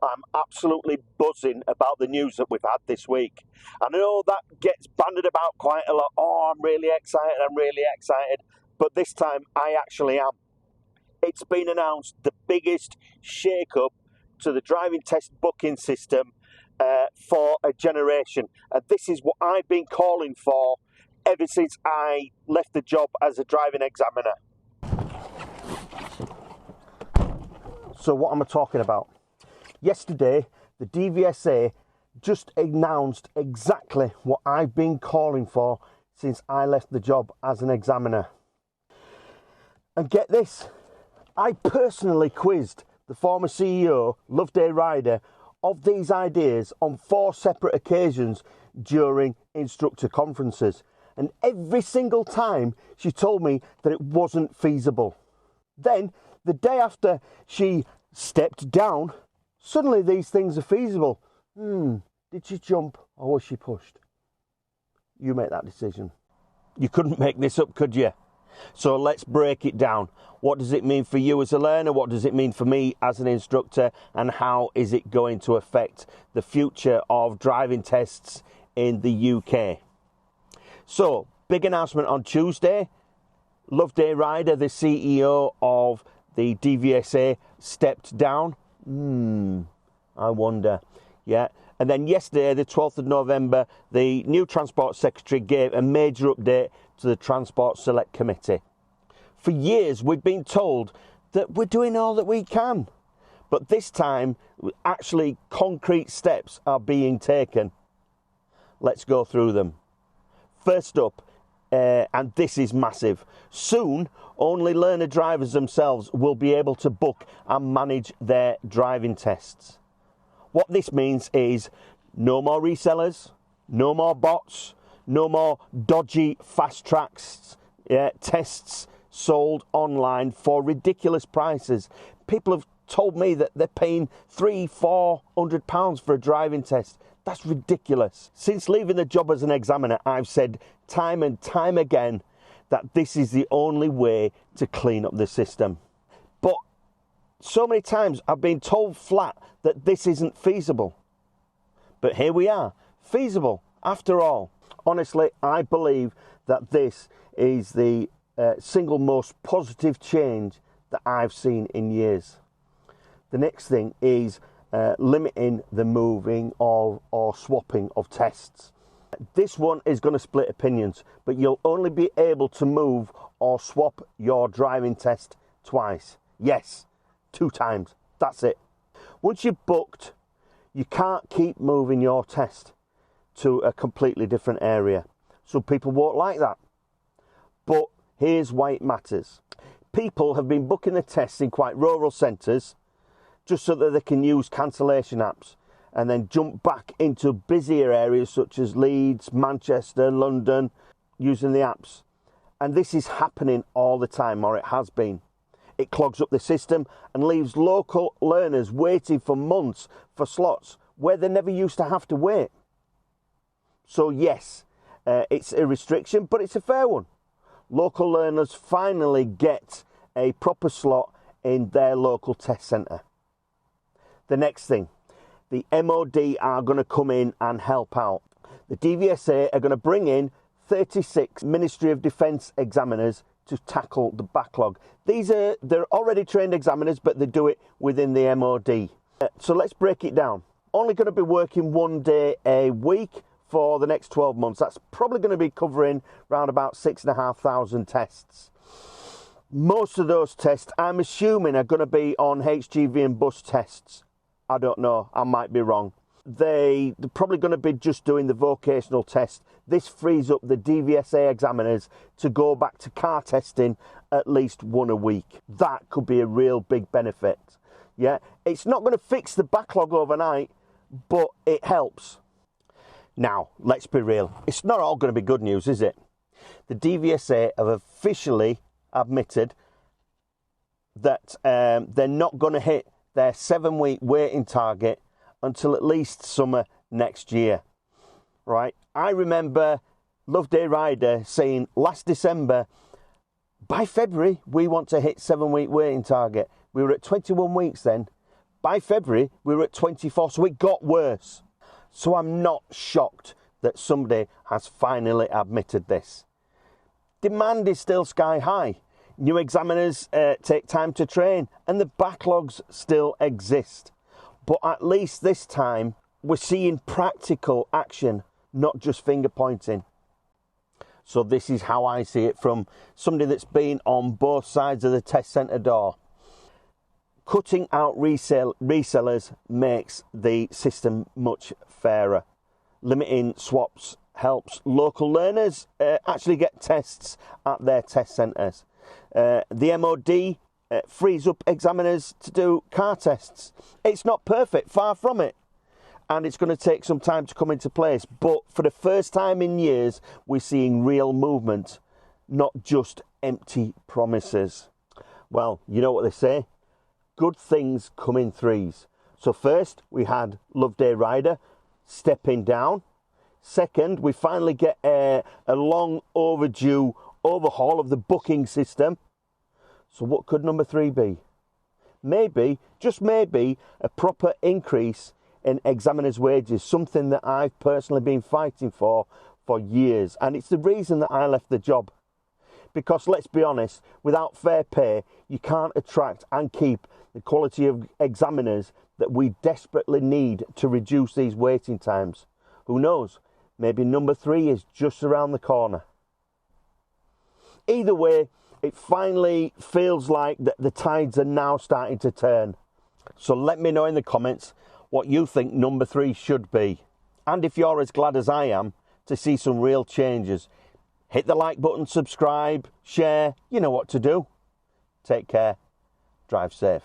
I'm absolutely buzzing about the news that we've had this week. I know that gets bandied about quite a lot. Oh, I'm really excited. But this time, I actually am. It's been announced the biggest shake-up to the driving test booking system for a generation. And this is what I've been calling for ever since I left the job as a driving examiner. So what am I talking about? Yesterday, the DVSA just announced exactly what I've been calling for since I left the job as an examiner. And get this, I personally quizzed the former CEO, Loveday Ryder, of these ideas on 4 separate occasions during instructor conferences. And every single time she told me that it wasn't feasible. Then, the day after she stepped down, suddenly these things are feasible. Did she jump or was she pushed? You make that decision. You couldn't make this up, could you? So let's break it down. What does it mean for you as a learner? What does it mean for me as an instructor? And how is it going to affect the future of driving tests in the UK? So, big announcement on Tuesday. Loveday Ryder, the CEO of the DVSA, stepped down. I wonder. Yeah. And then yesterday, the 12th of November, the new Transport Secretary gave a major update to the Transport Select Committee. For years, we've been told that we're doing all that we can. But this time, actually, concrete steps are being taken. Let's go through them. First up, and this is massive, soon only learner drivers themselves will be able to book and manage their driving tests. What this means is no more resellers, no more bots, no more dodgy fast tracks tests sold online for ridiculous prices. People have told me that they're paying £300-400 for a driving test. That's ridiculous. Since leaving the job as an examiner, I've said time and time again that this is the only way to clean up the system. But so many times I've been told flat that this isn't feasible. But here we are, feasible after all. Honestly, I believe that this is the single most positive change that I've seen in years. The next thing is limiting the moving of or swapping of tests. This one is going to split opinions, but you'll only be able to move or swap your driving test twice. Yes, 2 times. That's it. Once you've booked, you can't keep moving your test to a completely different area. Some people won't like that. But here's why it matters. People have been booking the tests in quite rural centres just so that they can use cancellation apps and then jump back into busier areas such as Leeds, Manchester, London, using the apps. And this is happening all the time, or it has been. It clogs up the system and leaves local learners waiting for months for slots where they never used to have to wait. So yes, it's a restriction, but it's a fair one. Local learners finally get a proper slot in their local test centre. The next thing, the MOD are going to come in and help out. The DVSA are going to bring in 36 Ministry of Defence examiners to tackle the backlog. They're already trained examiners, but they do it within the MOD. So let's break it down. Only going to be working 1 day a week for the next 12 months. That's probably going to be covering around about 6,500 tests. Most of those tests, I'm assuming, are going to be on HGV and bus tests. I don't know, I might be wrong. They're probably going to be just doing the vocational test. This frees up the DVSA examiners to go back to car testing at least 1 a week. That could be a real big benefit. Yeah, it's not going to fix the backlog overnight, but it helps. Now, let's be real. It's not all going to be good news, is it? The DVSA have officially admitted that they're not going to hit their 7-week waiting target until at least summer next year, right? I remember Loveday Ryder saying last December, by February, we want to hit 7-week waiting target. We were at 21 weeks then. By February, we were at 24, so it got worse. So I'm not shocked that somebody has finally admitted this. Demand is still sky high. New examiners take time to train, and the backlogs still exist. But at least this time, we're seeing practical action, not just finger pointing. So this is how I see it from somebody that's been on both sides of the test centre door. Cutting out resellers makes the system much fairer. Limiting swaps helps local learners actually get tests at their test centres. The MOD frees up examiners to do car tests. It's not perfect, far from it. And it's going to take some time to come into place. But for the first time in years, we're seeing real movement, not just empty promises. Well, you know what they say. Good things come in threes. So first, we had Loveday Rider stepping down. Second, we finally get a long overdue overhaul of the booking system. So what could number 3 be? Maybe, just maybe, a proper increase in examiners' wages, something that I've personally been fighting for years. And it's the reason that I left the job. Because let's be honest, without fair pay, you can't attract and keep the quality of examiners that we desperately need to reduce these waiting times. Who knows? Maybe number 3 is just around the corner. Either way, it finally feels like that the tides are now starting to turn. So let me know in the comments what you think number 3 should be. And if you're as glad as I am to see some real changes, hit the like button, subscribe, share, you know what to do. Take care, drive safe.